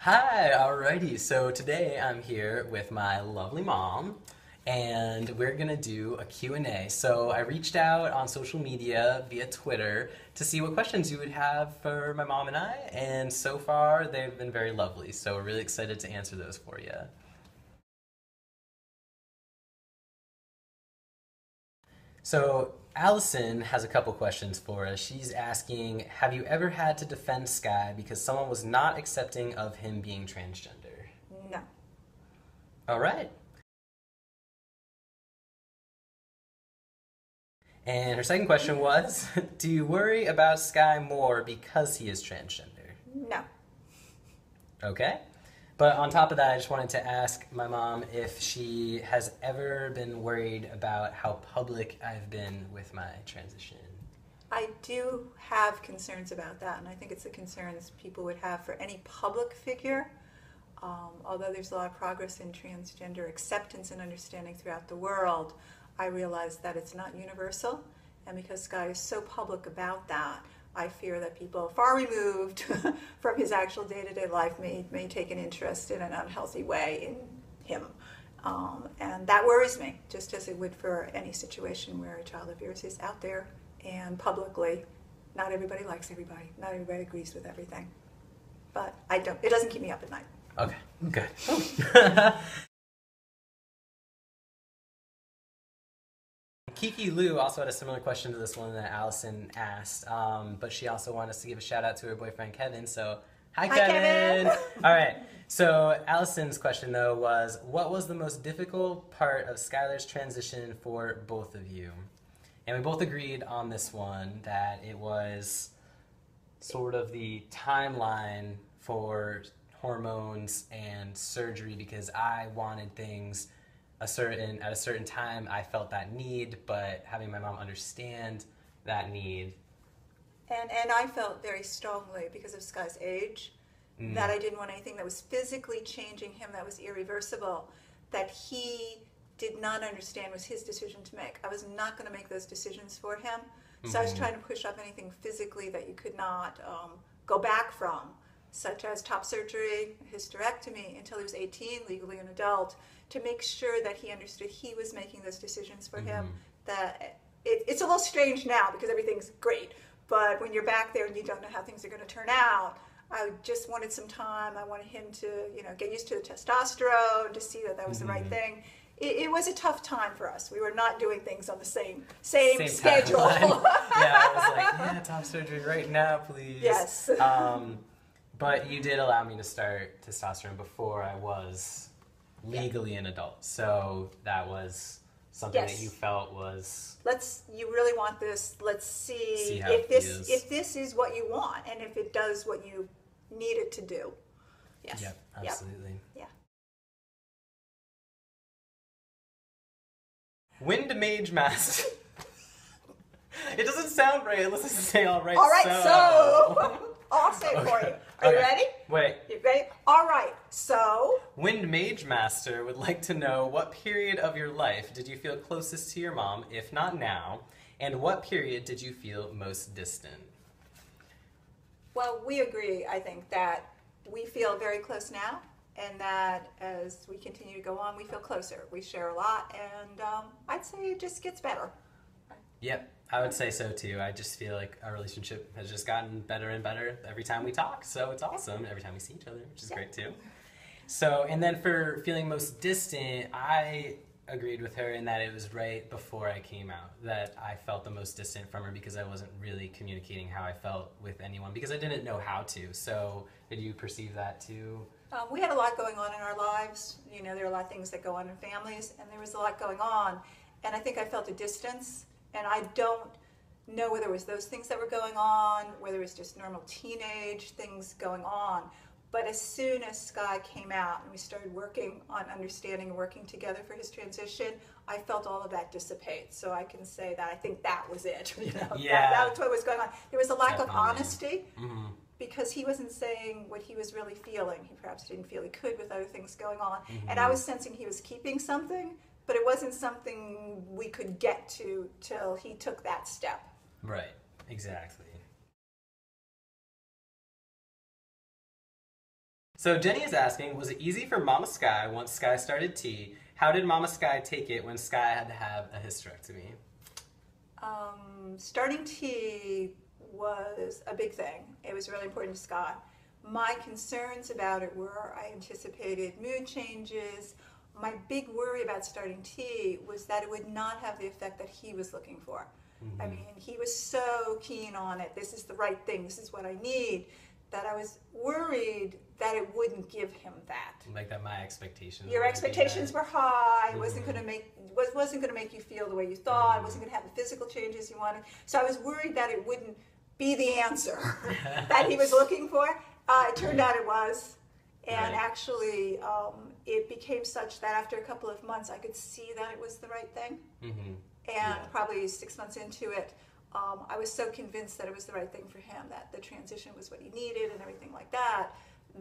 Hi, alrighty. So today I'm here with my lovely mom, and we're gonna do a Q&A. So I reached out on social media via Twitter to see what questions you would have for my mom and I, and so far they've been very lovely. So we're really excited to answer those for you. So Allison has a couple questions for us. She's asking, have you ever had to defend Sky because someone was not accepting of him being transgender? No. All right. And her second question was, do you worry about Sky more because he is transgender? No. Okay. But on top of that, I just wanted to ask my mom if she has ever been worried about how public I've been with my transition. I do have concerns about that, and I think it's the concerns people would have for any public figure. Although there's a lot of progress in transgender acceptance and understanding throughout the world, I realize that it's not universal, and because Sky is so public about that, I fear that people far removed from his actual day-to-day life may take an interest in an unhealthy way in him. And that worries me, just as it would for any situation where a child of yours is out there and publicly. Not everybody likes everybody. Not everybody agrees with everything. But it doesn't keep me up at night. Okay, good. Kiki Lou also had a similar question to this one that Allison asked, but she also wanted us to give a shout out to her boyfriend Kevin, so hi Kevin! All right, so Allison's question though was, what was the most difficult part of Skylar's transition for both of you? And we both agreed on this one, that it was sort of the timeline for hormones and surgery, because I wanted things at a certain time. I felt that need, but having my mom understand that need. And I felt very strongly, because of Sky's age, that I didn't want anything that was physically changing him that was irreversible, that he did not understand was his decision to make. I was not going to make those decisions for him. So I was trying to push up anything physically that you could not go back from, such as top surgery, hysterectomy, until he was 18, legally an adult, to make sure that he understood he was making those decisions for him. That it's a little strange now because everything's great, but when you're back there and you don't know how things are going to turn out, I just wanted some time. I wanted him to, get used to the testosterone, to see that that was the right thing. It was a tough time for us. We were not doing things on the same schedule. Yeah, I was like, yeah, top surgery right now, please. Yes. But you did allow me to start testosterone before I was legally an adult, so that was something that you felt was, you really want this, let's see how if this is what you want, and if it does what you need it to do. Yes. Yep, absolutely. Yeah. Wind Mage Master. It doesn't sound right unless I say all right, so. I'll say it for you. Are you ready? Wait. You ready? All right, so. Wind Mage Master would like to know, what period of your life did you feel closest to your mom, if not now, and what period did you feel most distant? Well, we agree, I think, that we feel very close now, and that as we continue to go on, we feel closer. We share a lot, and I'd say it just gets better. Yep. I would say so too. I just feel like our relationship has just gotten better and better every time we talk, so it's awesome. Every time we see each other, which is great too. So, and then for feeling most distant, I agreed with her in that it was right before I came out that I felt the most distant from her, because I wasn't really communicating how I felt with anyone, because I didn't know how to. So did you perceive that too? We had a lot going on in our lives. There are a lot of things that go on in families, and there was a lot going on. And I think I felt a distance. And I don't know whether it was those things that were going on, whether it was just normal teenage things going on. But as soon as Sky came out and we started working on understanding and working together for his transition, I felt all of that dissipate. So I can say that I think that was it. Yeah. That was what was going on. There was a lack of honesty, because he wasn't saying what he was really feeling. He perhaps didn't feel he could with other things going on. And I was sensing he was keeping something, but it wasn't something we could get to till he took that step. So Jenny is asking, was it easy for Mama Sky once Sky started tea? How did Mama Sky take it when Sky had to have a hysterectomy? Starting tea was a big thing. It was really important to Sky. My concerns about it were I anticipated mood changes. My big worry about starting tea was that it would not have the effect that he was looking for. I mean, he was so keen on it. This is the right thing. This is what I need. That I was worried that it wouldn't give him that. Like that my expectations. Your expectations were high. It wasn't going to make you feel the way you thought. It wasn't going to have the physical changes you wanted. So I was worried that it wouldn't be the answer that he was looking for. It turned out it was. And actually, it became such that after a couple of months, I could see that it was the right thing. And probably 6 months into it, I was so convinced that it was the right thing for him, that the transition was what he needed and everything like that,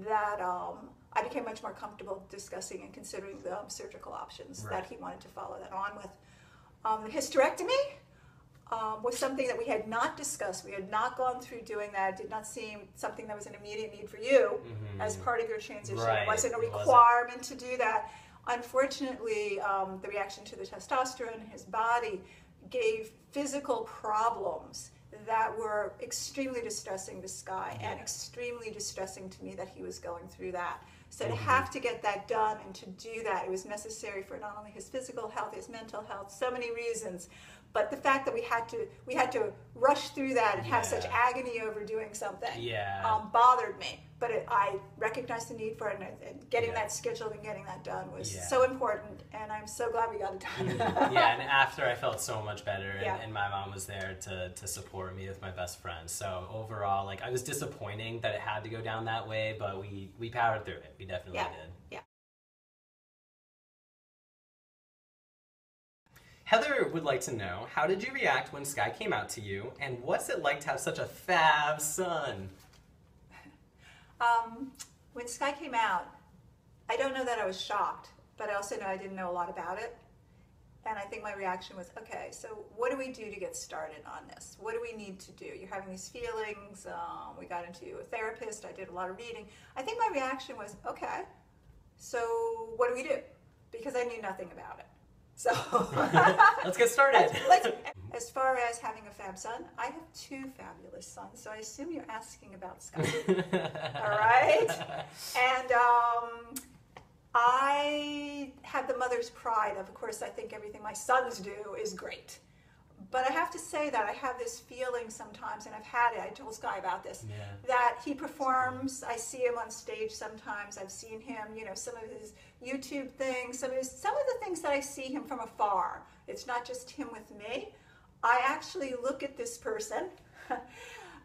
that I became much more comfortable discussing and considering the surgical options that he wanted to follow that on with. The hysterectomy was something that we had not discussed. We had not gone through doing that. It did not seem something that was an immediate need for you as part of your transition. It wasn't a requirement to do that. Unfortunately, the reaction to the testosterone in his body gave physical problems that were extremely distressing to Sky and extremely distressing to me that he was going through that. So to have to get that done and to do that, it was necessary for not only his physical health, his mental health, so many reasons. But the fact that we had to rush through that and have such agony over doing something bothered me. But I recognized the need for it, and getting that scheduled and getting that done was so important, and I'm so glad we got it done. And after I felt so much better, and my mom was there to support me with my best friend. So overall, like, I was disappointing that it had to go down that way, but we powered through it. We definitely did. Heather would like to know, how did you react when Sky came out to you, and what's it like to have such a fab son? When Sky came out, I don't know that I was shocked, but I also know I didn't know a lot about it. And I think my reaction was, okay, so what do we do to get started on this? What do we need to do? You're having these feelings. We got into a therapist. I did a lot of reading. I think my reaction was, okay, so what do we do? Because I knew nothing about it. So let's get started. As far as having a fab son, I have 2 fabulous sons, so I assume you're asking about Sky. All right? And I have the mother's pride of course, I think everything my sons do is great. But I have to say that I have this feeling sometimes, and I've had it, I told Sky about this, that he performs, I see him on stage sometimes, I've seen him, you know, some of his YouTube things, some of the things that I see him from afar. It's not just him with me. I actually look at this person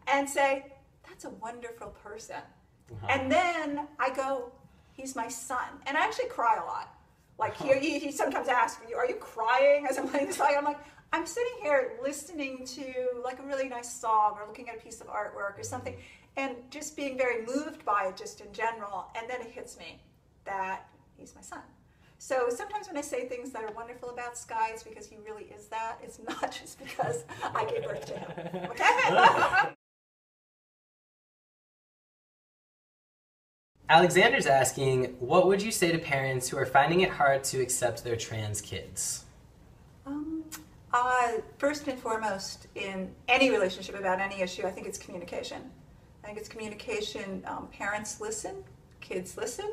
and say, that's a wonderful person. And then I go, he's my son. And I actually cry a lot. Like he sometimes asks me, are you crying as I'm playing this song? I'm like, I'm sitting here listening to like a really nice song or looking at a piece of artwork or something and just being very moved by it just in general. And then it hits me that he's my son. So sometimes when I say things that are wonderful about Sky, it's because he really is that. It's not just because I gave birth to him. Okay? Alexander's asking, what would you say to parents who are finding it hard to accept their trans kids? First and foremost, in any relationship about any issue, I think it's communication. I think it's communication. Parents listen, kids listen,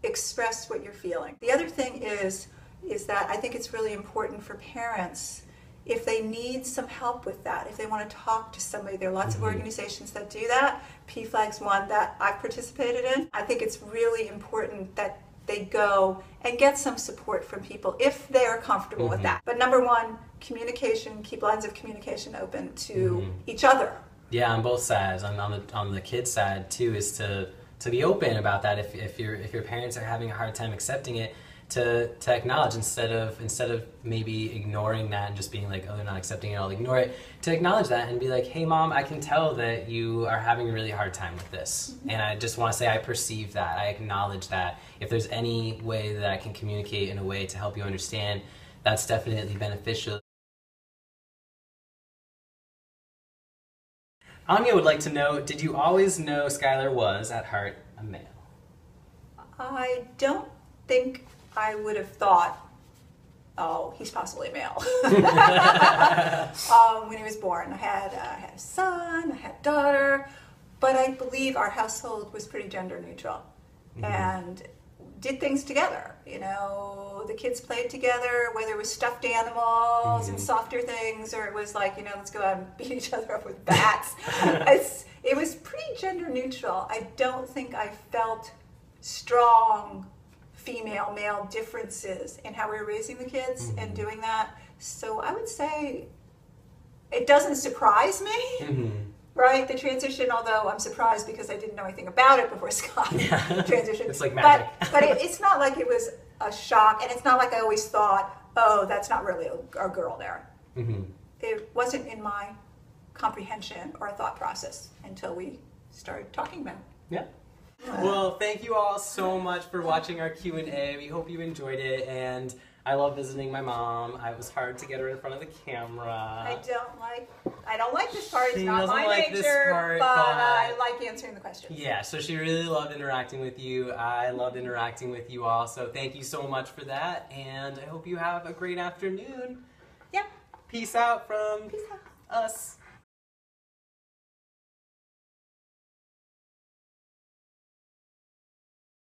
express what you're feeling. The other thing is that I think it's really important for parents, if they need some help with that, if they want to talk to somebody, there are lots of organizations that do that. PFLAG's one that I've participated in. I think it's really important that they go and get some support from people if they are comfortable with that. But number one, communication, keep lines of communication open to each other. Yeah, on both sides. On the kid side too, is to be open about that. If your parents are having a hard time accepting it, to acknowledge instead of maybe ignoring that and just being like, oh, they're not accepting it, I'll ignore it. To acknowledge that and be like, hey mom, I can tell that you are having a really hard time with this. And I just want to say I perceive that, I acknowledge that. If there's any way that I can communicate in a way to help you understand, that's definitely beneficial. Anya would like to know, did you always know Skylar was, at heart, a male? I don't think I would have thought, oh, he's possibly male. When he was born, I had a son, I had a daughter, but I believe our household was pretty gender neutral and did things together. You know, the kids played together, whether it was stuffed animals and softer things, or it was like, you know, let's go out and beat each other up with bats. It was pretty gender neutral. I don't think I felt strong female-male differences in how we were raising the kids and doing that. So I would say it doesn't surprise me, right? The transition, although I'm surprised because I didn't know anything about it before Scott transitioned. It's like magic. But it's not like it was a shock, and it's not like I always thought, oh, that's not really a girl there. It wasn't in my comprehension or thought process until we started talking about it. Yeah. Well, thank you all so much for watching our Q&A. We hope you enjoyed it, and I love visiting my mom. It was hard to get her in front of the camera. I don't like this part. It's not my like nature, part, but I like answering the questions. Yeah, so she really loved interacting with you. I loved interacting with you all, so thank you so much for that, and I hope you have a great afternoon. Yeah. Peace out from us.